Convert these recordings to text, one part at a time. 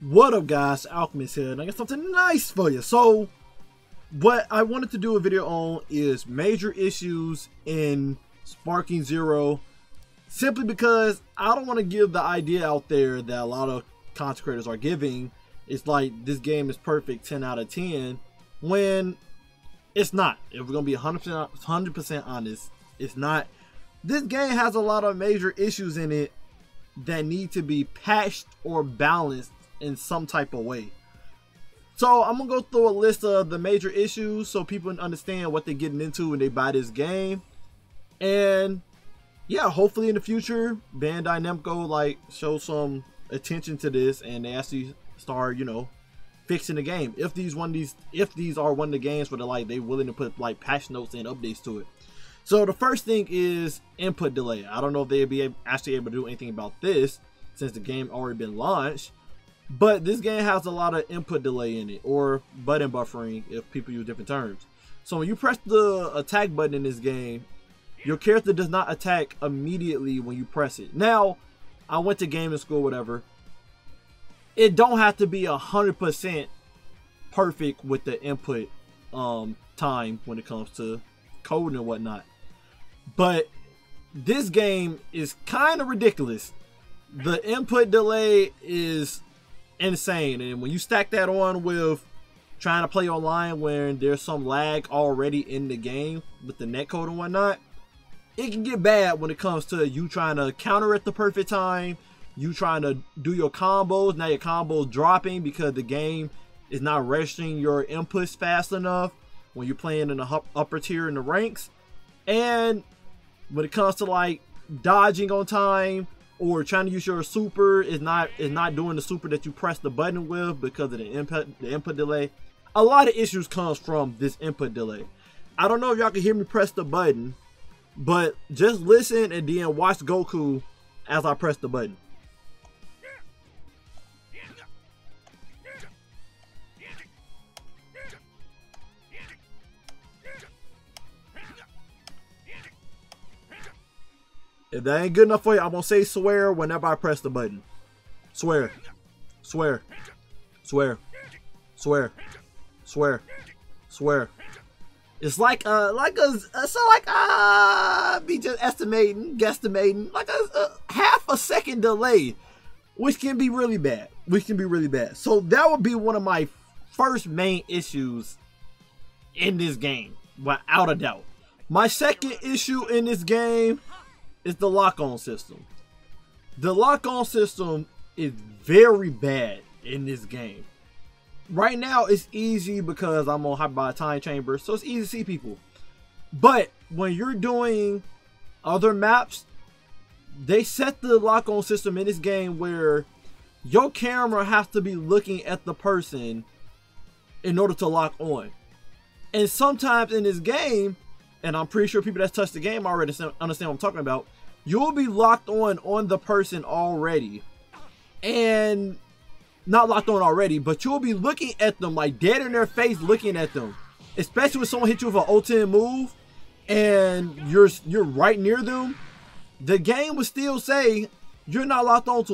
What up guys, Alchemist here, and I got something nice for you. So what I wanted to do a video on is major issues in Sparking Zero, simply because I don't want to give the idea out there that a lot of content creators are giving. It's like this game is perfect 10 out of 10 when it's not. If we're gonna be 100% honest, it's not. This game has a lot of major issues in it that need to be patched or balanced in some type of way. So I'm gonna go through a list of the major issues so people can understand what they're getting into when they buy this game. And yeah, hopefully in the future Bandai Namco like show some attention to this and they actually start, you know, fixing the game. If these are one of the games where they're willing to put like patch notes and updates to it. So the first thing is input delay. I don't know if they'll be actually able to do anything about this since the game already been launched. But this game has a lot of input delay in it, or button buffering if people use different terms. So when you press the attack button in this game, your character does not attack immediately when you press it. Now, I went to gaming school, whatever. It don't have to be 100% perfect with the input time when it comes to coding and whatnot. But this game is kind of ridiculous. The input delay is insane, and when you stack that on with trying to play online when there's some lag already in the game with the netcode and whatnot, it can get bad when it comes to you trying to counter at the perfect time, you trying to do your combos. Now your combos dropping because the game is not registering your inputs fast enough when you're playing in the upper tier in the ranks. And when it comes to like dodging on time or trying to use your super, is not doing the super that you press the button with because of the input delay. A lot of issues comes from this input delay. I don't know if y'all can hear me press the button, but just listen and then watch Goku as I press the button. If that ain't good enough for you, I'm gonna say swear whenever I press the button. Swear. Swear. Swear. Swear. Swear. Swear. It's like be just guesstimating, like a half a second delay, which can be really bad. So that would be one of my first main issues in this game, without a doubt. My second issue in this game is the lock-on system. The lock-on system is very bad in this game. Right now it's easy because I'm on Hyper Time Chamber, so it's easy to see people. But when you're doing other maps, they set the lock-on system in this game where your camera has to be looking at the person in order to lock on. And sometimes in this game, and I'm pretty sure people that's touched the game already understand what I'm talking about, you'll be locked on the person already. And not locked on already, but you'll be looking at them, like dead in their face looking at them. Especially when someone hits you with an O10 move and you're right near them. The game will still say you're not locked on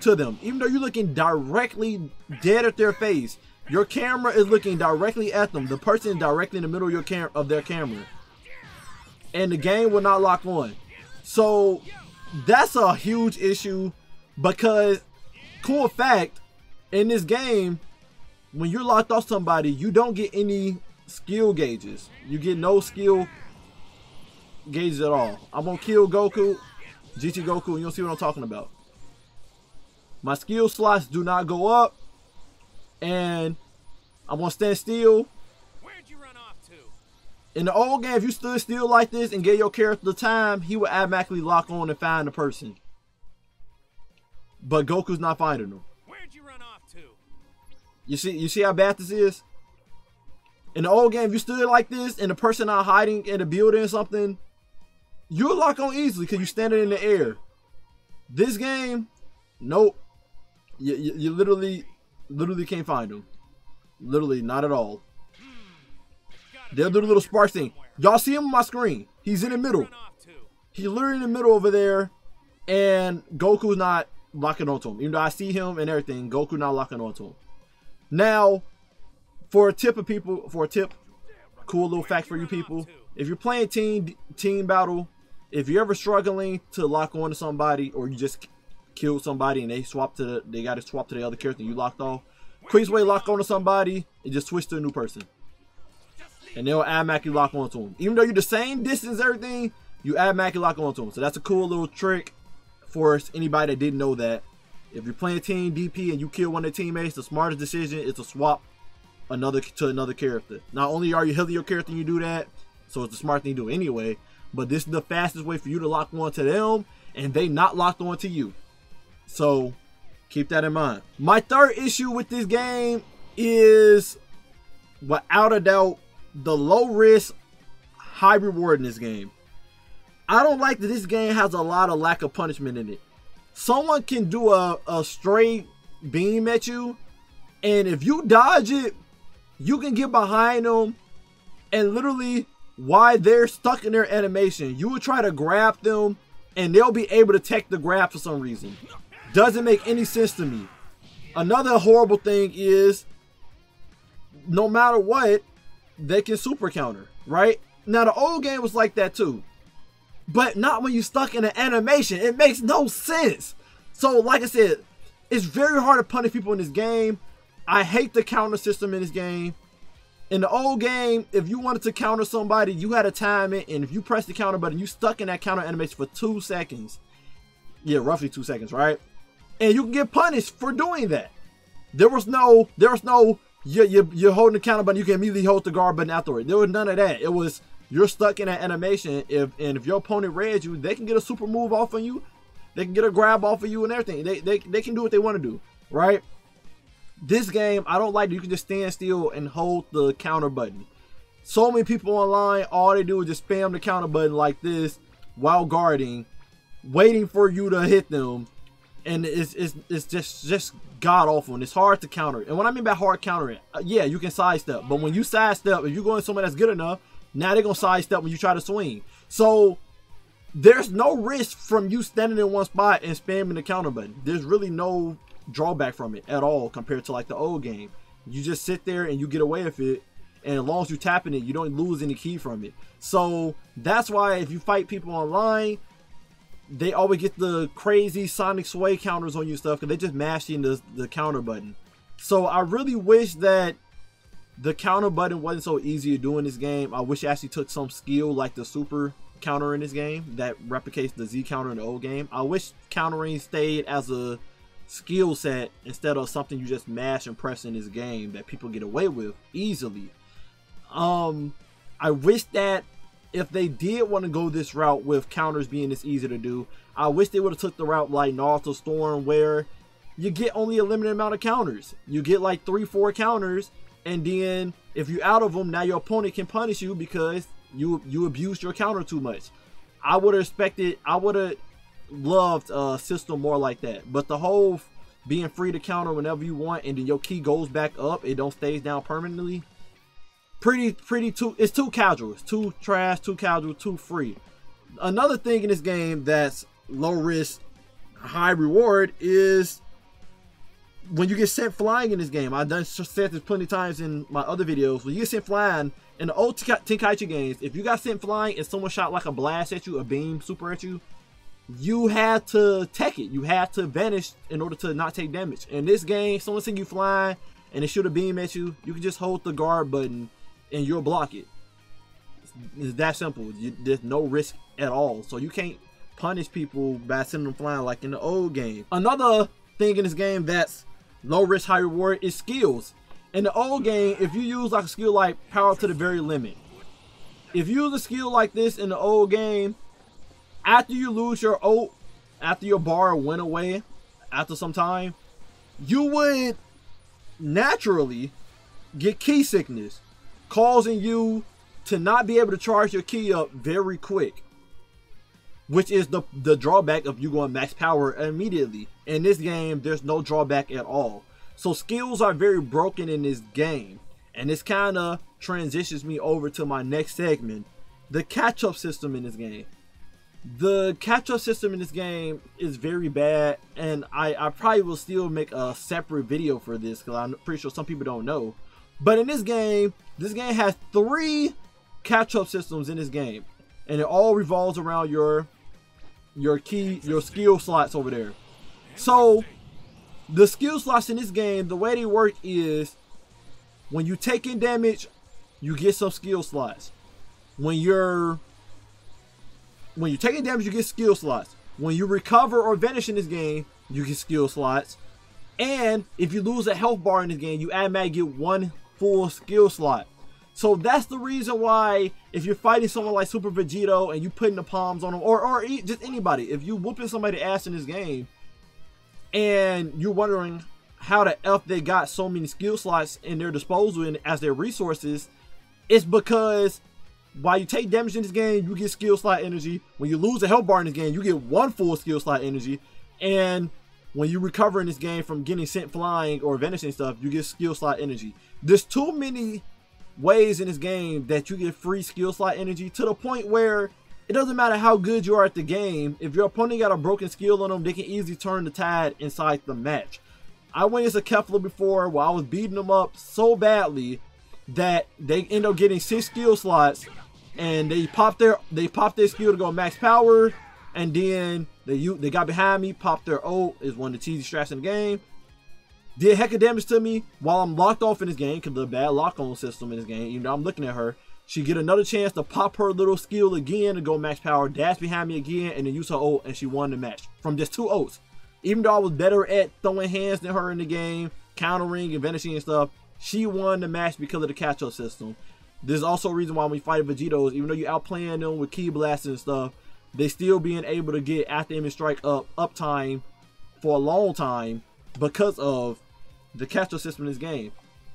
to them. Even though you're looking directly dead at their face. Your camera is looking directly at them. The person is directly in the middle of their camera. And the game will not lock on. So that's a huge issue, because cool fact, in this game, when you're locked off somebody, you don't get any skill gauges. You get no skill gauges at all. I'm gonna kill Goku, GT Goku, and you'll see what I'm talking about. My skill slots do not go up, and I'm gonna stand still. In the old game, if you stood still like this and gave your character the time, he would automatically lock on and find the person. But Goku's not finding them. Where'd you run off to? You see how bad this is? In the old game, if you stood like this and the person not hiding in a building or something, you'll lock on easily because you're standing in the air. This game, nope. You literally can't find them. Literally, not at all. They'll do the little sparks thing. Y'all see him on my screen. He's in the middle. He's literally in the middle over there. And Goku's not locking onto him. Even though I see him and everything, Goku not locking onto him. Now, for a tip, cool little fact for you people. If you're playing team battle, if you're ever struggling to lock on to somebody, or you just killed somebody and they got to swap to the other character you locked off, quickest way to lock on to somebody is just switch to a new person. And they'll automatically lock onto them. Even though you're the same distance, everything, you automatically lock onto them. So that's a cool little trick for anybody that didn't know that. If you're playing team DP and you kill one of their teammates, the smartest decision is to swap to another character. Not only are you healing your character when you do that, so it's the smart thing to do anyway, but this is the fastest way for you to lock on to them and they not locked on to you. So keep that in mind. My third issue with this game is, without a doubt, the low risk, high reward in this game. I don't like that this game has a lot of lack of punishment in it. Someone can do a straight beam at you, and if you dodge it, you can get behind them, and literally while they're stuck in their animation, you will try to grab them and they'll be able to take the grab for some reason. Doesn't make any sense to me. Another horrible thing is, no matter what, they can super counter, right? Now the old game was like that too, but not when you're stuck in an animation. It makes no sense. So like I said, it's very hard to punish people in this game. I hate the counter system in this game. In the old game, if you wanted to counter somebody, you had to time it, and if you press the counter button, you stuck in that counter animation for 2 seconds. Yeah, roughly 2 seconds, right? And you can get punished for doing that. There was no you're holding the counter button, you can immediately hold the guard button afterward. There was none of that. It was, you're stuck in that animation. If your opponent reads you, they can get a super move off on you. They can get a grab off of you and everything. They can do what they want to do, right? This game, I don't like that you can just stand still and hold the counter button. So many people online, all they do is just spam the counter button like this while guarding, waiting for you to hit them. And it's just god awful, and it's hard to counter. And what I mean by hard countering, yeah, you can sidestep, but when you sidestep, if you're going somewhere that's good enough, now they're gonna sidestep when you try to swing. So there's no risk from you standing in one spot and spamming the counter button. There's really no drawback from it at all compared to like the old game. You just sit there and you get away with it, and as long as you're tapping it, you don't lose any key from it. So that's why if you fight people online, they always get the crazy Sonic Sway counters on you stuff, because they just mashing the counter button. So I really wish that the counter button wasn't so easy to do in this game. I wish it actually took some skill like the super counter in this game that replicates the Z counter in the old game. I wish countering stayed as a skill set instead of something you just mash and press in this game that people get away with easily. I wish that if they did want to go this route with counters being this easy to do, I wish they would have took the route like Naruto Storm, where you get only a limited amount of counters. You get like 3-4 counters, and then if you're out of them, now your opponent can punish you because you abused your counter too much. I would have loved a system more like that. But the whole being free to counter whenever you want, and then your key goes back up, it don't stays down permanently, it's too casual. It's too trash, too casual, too free. Another thing in this game that's low risk, high reward is when you get sent flying in this game. I've said this plenty of times in my other videos. When you get sent flying in the old Tenkaichi games, if you got sent flying and someone shot like a blast at you, a beam super at you, you had to tech it. You had to vanish in order to not take damage. In this game, someone sent you flying and they shoot a beam at you, you can just hold the guard button and you'll block it. It's that simple. There's no risk at all. So you can't punish people by sending them flying like in the old game. Another thing in this game that's low risk, high reward is skills. In the old game, if you use like a skill like power to the very limit, if you use a skill like this in the old game, after you lose your ult, after your bar went away, after some time, you would naturally get key sickness, causing you to not be able to charge your key up very quick, which is the drawback of you going max power immediately. In this game, there's no drawback at all. So skills are very broken in this game, and this kind of transitions me over to my next segment, the catch-up system in this game. The catch-up system in this game is very bad, and I probably will still make a separate video for this because I'm pretty sure some people don't know. But in this game has 3 catch-up systems in this game, and it all revolves around your skill slots over there. So the skill slots in this game, the way they work is when you take in damage, you get some skill slots. When you're taking damage, you get skill slots. When you recover or vanish in this game, you get skill slots. And if you lose a health bar in this game, you automatically get 1 full skill slot. So that's the reason why if you're fighting someone like Super Vegito and you putting the palms on them, or just anybody, if you whooping somebody's ass in this game and you're wondering how the F they got so many skill slots in their disposal and as their resources, it's because while you take damage in this game, you get skill slot energy. When you lose a health bar in this game, you get 1 full skill slot energy. And when you recover in this game from getting sent flying or vanishing stuff, you get skill slot energy. There's too many ways in this game that you get free skill slot energy, to the point where it doesn't matter how good you are at the game. If your opponent got a broken skill on them, they can easily turn the tide inside the match. I went against a Kefla before where I was beating them up so badly that they end up getting 6 skill slots, and they pop their skill to go max power, and then they got behind me, popped their ult, is one of the cheesy strats in the game. Did a heck of damage to me while I'm locked off in this game because of the bad lock-on system in this game. Even though I'm looking at her, she get another chance to pop her little skill again to go max power, dash behind me again, and then use her ult, and she won the match from just 2 ults. Even though I was better at throwing hands than her in the game, countering and vanishing and stuff, she won the match because of the catch-up system. There's also a reason why when we fight Vegetos, even though you're outplaying them with key blasts and stuff, they still being able to get after image strike uptime for a long time because of the catch-up system in this game.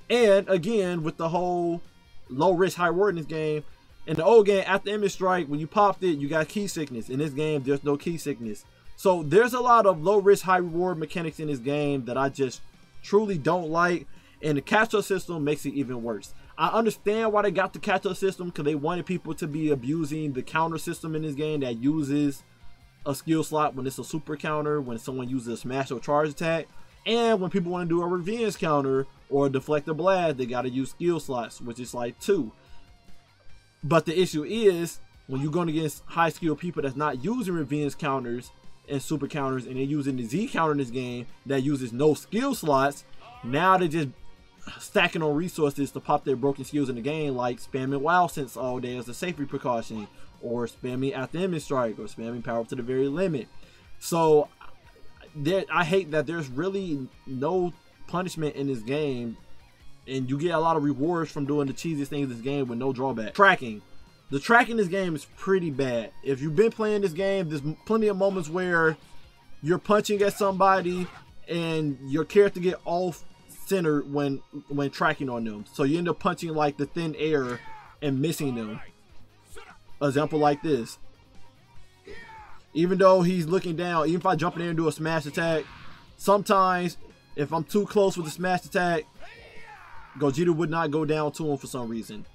And again, with the whole low risk, high reward in this game, in the old game, after image strike, when you popped it, you got key sickness. In this game, there's no key sickness. So there's a lot of low risk, high reward mechanics in this game that I just truly don't like, and the catch-up system makes it even worse. I understand why they got the catch-up system, because they wanted people to be abusing the counter system in this game that uses a skill slot when it's a super counter, when someone uses a smash or charge attack, and when people want to do a revenge counter or a deflector blast, they got to use skill slots, which is like 2. But the issue is, when you're going against high skill people that's not using revenge counters and super counters, and they're using the Z counter in this game that uses no skill slots, now they're just stacking on resources to pop their broken skills in the game, like spamming Wild Sense all day as a safety precaution, or spamming after image strike, or spamming power up to the very limit. So I hate that there's really no punishment in this game, and you get a lot of rewards from doing the cheesiest things in this game with no drawback. Tracking. The tracking in this game is pretty bad. If you've been playing this game, there's plenty of moments where you're punching at somebody and your character get off center when tracking on them, so you end up punching like the thin air and missing them. Example like this. Even though he's looking down, even if I jump in there and do a smash attack, sometimes if I'm too close with the smash attack, Gogeta would not go down to him for some reason.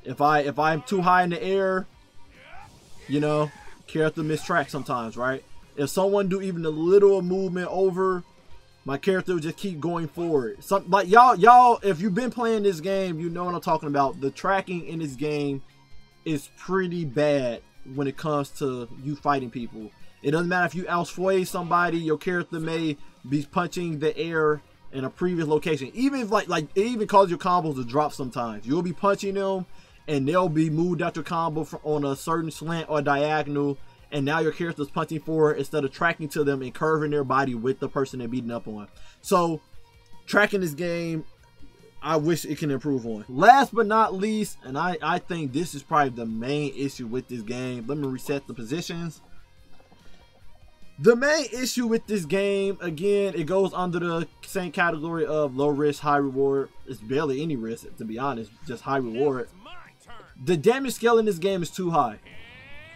If I'm too high in the air, you know, character mistrack sometimes, right? If someone do even a little movement over, my character will just keep going forward. Like y'all, if you've been playing this game, you know what I'm talking about. The tracking in this game is pretty bad when it comes to you fighting people. It doesn't matter if you outsway somebody, your character may be punching the air in a previous location. Even if like it even causes your combos to drop sometimes. You'll be punching them and they'll be moved out your combo on a certain slant or diagonal, and now your character's punching forward instead of tracking to them and curving their body with the person they're beating up on. So tracking this game, I wish it can improve on. Last but not least, and I think this is probably the main issue with this game. Let me reset the positions. The main issue with this game, again, it goes under the same category of low risk, high reward. It's barely any risk, to be honest, just high reward. The damage scale in this game is too high.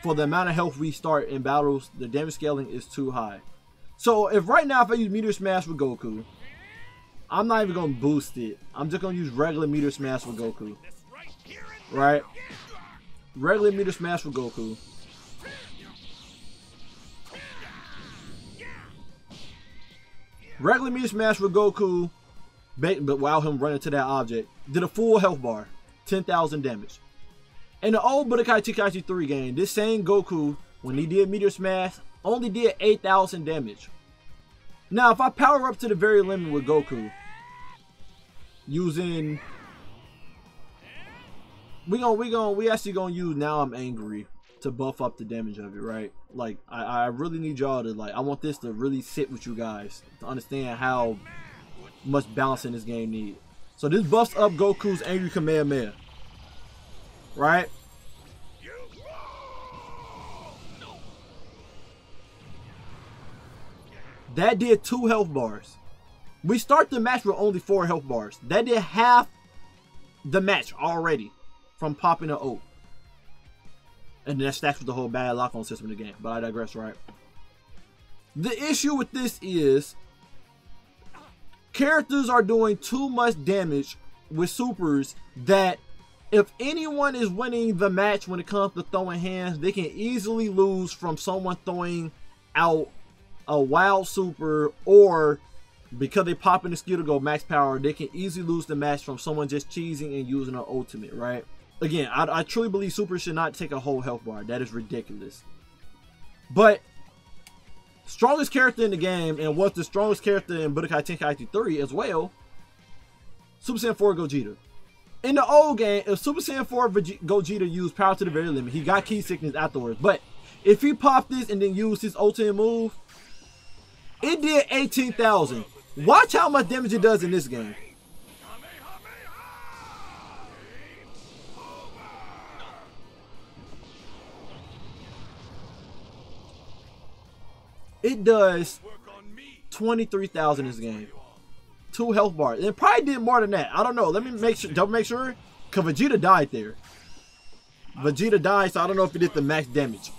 For the amount of health we start in battles, the damage scaling is too high. So if right now, if I use Meteor Smash with Goku, I'm not even going to boost it. I'm just going to use regular Meteor Smash with Goku. Right? Regular Meteor Smash with Goku. Regular meter smash with Goku, but while him running to that object, did a full health bar, 10,000 damage. In the old Budokai Tenkaichi 3 game, this same Goku, when he did meter smash, only did 8,000 damage. Now, if I power up to the very limit with Goku, using, we actually gonna use Now I'm Angry to buff up the damage of it, right? Like, I really need y'all to, like, I want this to really sit with you guys to understand how much balancing this game needs. So this buffs up Goku's Angry Kamehameha, right? That did 2 health bars. We start the match with only 4 health bars. That did half the match already from popping an ult. And that stacks with the whole bad lock-on system in the game. But I digress, right? The issue with this is characters are doing too much damage with supers that if anyone is winning the match when it comes to throwing hands, they can easily lose from someone throwing out a wild super, or because they pop in the skill to go max power, they can easily lose the match from someone just cheesing and using an ultimate, right? Again, I truly believe super should not take a whole health bar. That is ridiculous. But strongest character in the game, and what's the strongest character in Budokai Tenkaichi 3 as well, Super Saiyan 4 Gogeta. In the old game, if Super Saiyan 4 Gogeta used power to the very limit, he got key sickness afterwards. But if he popped this and then used his ultimate move, it did 18,000. Watch how much damage it does in this game. It does 23,000 in this game. 2 health bars. It probably did more than that. I don't know. Let me make sure, double make sure. Because Vegeta died there. Vegeta died, so I don't know if it did the max damage.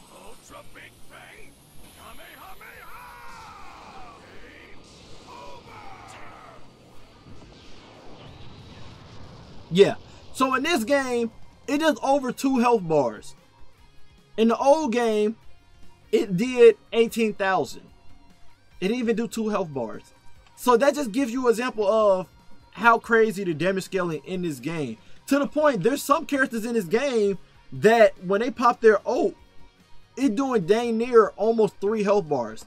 Yeah. So in this game, it does over 2 health bars. In the old game, it did 18,000. It didn't even do 2 health bars. So that just gives you an example of how crazy the damage scaling in this game. To the point, there's some characters in this game that when they pop their ult, it's doing dang near almost 3 health bars.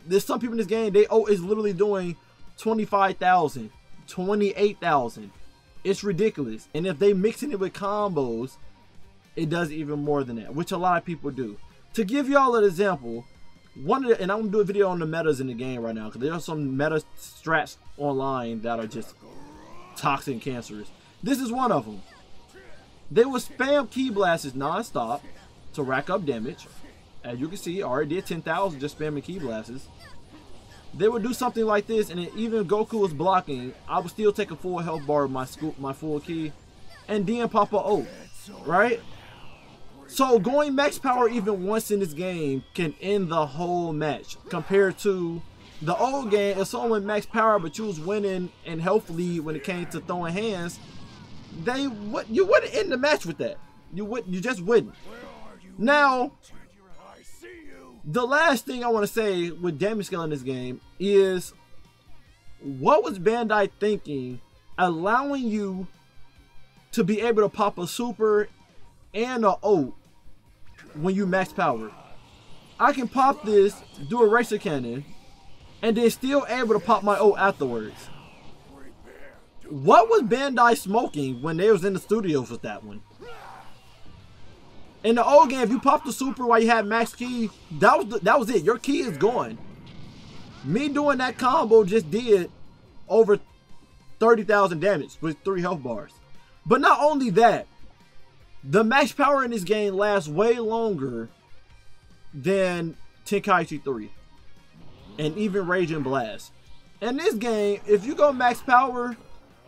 There's some people in this game, they ult is literally doing 25,000, 28,000. It's ridiculous. And if they mixing it with combos, it does even more than that, which a lot of people do. To give y'all an example, and I'm gonna do a video on the metas in the game right now, because there are some meta strats online that are just toxic and cancerous. This is one of them. They will spam key blasts non-stop to rack up damage. As you can see, I already did 10,000 just spamming key blasts. They would do something like this, and even if Goku was blocking, I would still take a full health bar with my full key, and then pop a ult, right? So going max power even once in this game can end the whole match, compared to the old game. If someone went max power but you was winning and health lead when it came to throwing hands, you wouldn't end the match with that. You just wouldn't. Now, the last thing I want to say with damage scale in this game is, what was Bandai thinking allowing you to be able to pop a super and a ult when you max power? I can pop this, do a racer cannon, and then still able to pop my ult afterwards. What was Bandai smoking when they was in the studios with that one? In the old game, if you popped the super while you had max key, that was it. Your key is gone. Me doing that combo just did over 30,000 damage with 3 health bars. But not only that, the max power in this game lasts way longer than Tenkaichi 3 and even Rage and Blast. In this game, if you go max power,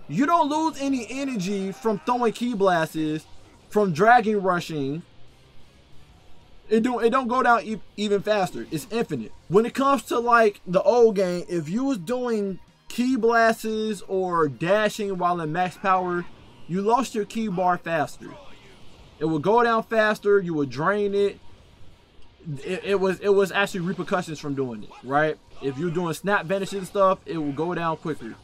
you don't lose any energy from throwing key blasts, from dragon rushing. It don't go down even faster. It's infinite. When it comes to like the old game, if you was doing key blasts or dashing while in max power, you lost your key bar faster. It would go down faster. You would drain it. it was actually repercussions from doing it, right? If you're doing snap vanishes and stuff, it will go down quicker.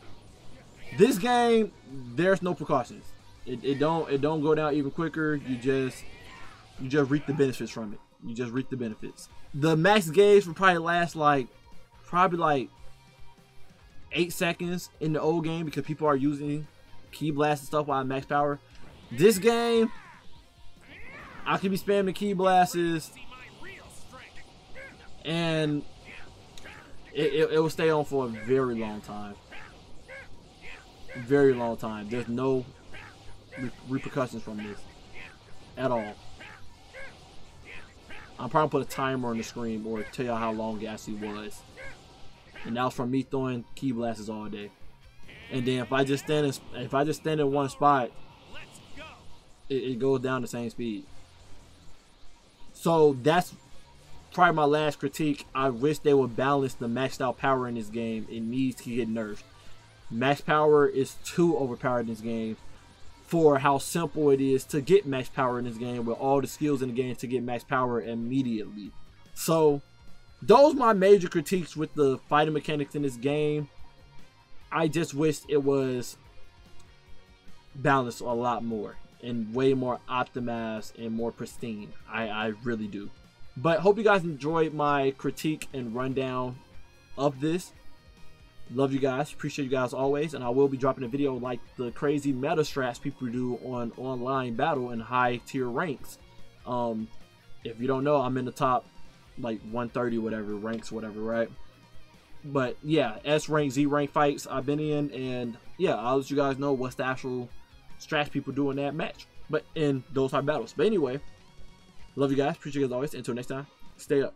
This game, there's no precautions. It don't go down even quicker. You just reap the benefits from it. You just reap the benefits. The max gauge will probably last like 8 seconds in the old game because people are using key blast and stuff while at max power. This game, I could be spamming key blasts and it will stay on for a very long time. Very long time. There's no repercussions from this at all. I'll probably put a timer on the screen or tell y'all how long it actually was. And that was from me throwing key blasts all day. And then if I just stand in one spot, it goes down the same speed. So that's probably my last critique. I wish they would balance the maxed out power in this game. It needs to get nerfed. Max power is too overpowered in this game for how simple it is to get max power in this game with all the skills in the game to get max power immediately. So those are my major critiques with the fighting mechanics in this game. I just wish it was balanced a lot more and way more optimized and more pristine. I really do. But hope you guys enjoyed my critique and rundown of this. Love you guys. Appreciate you guys always. And I will be dropping a video like the crazy meta strats people do on online battle and high tier ranks. If you don't know, I'm in the top like 130 whatever ranks, whatever, right? But yeah, S rank, Z rank fights I've been in, and yeah, I'll let you guys know what's the actual strats people do in that match, but in those type battles. But anyway, love you guys. Appreciate you guys always. Until next time, stay up.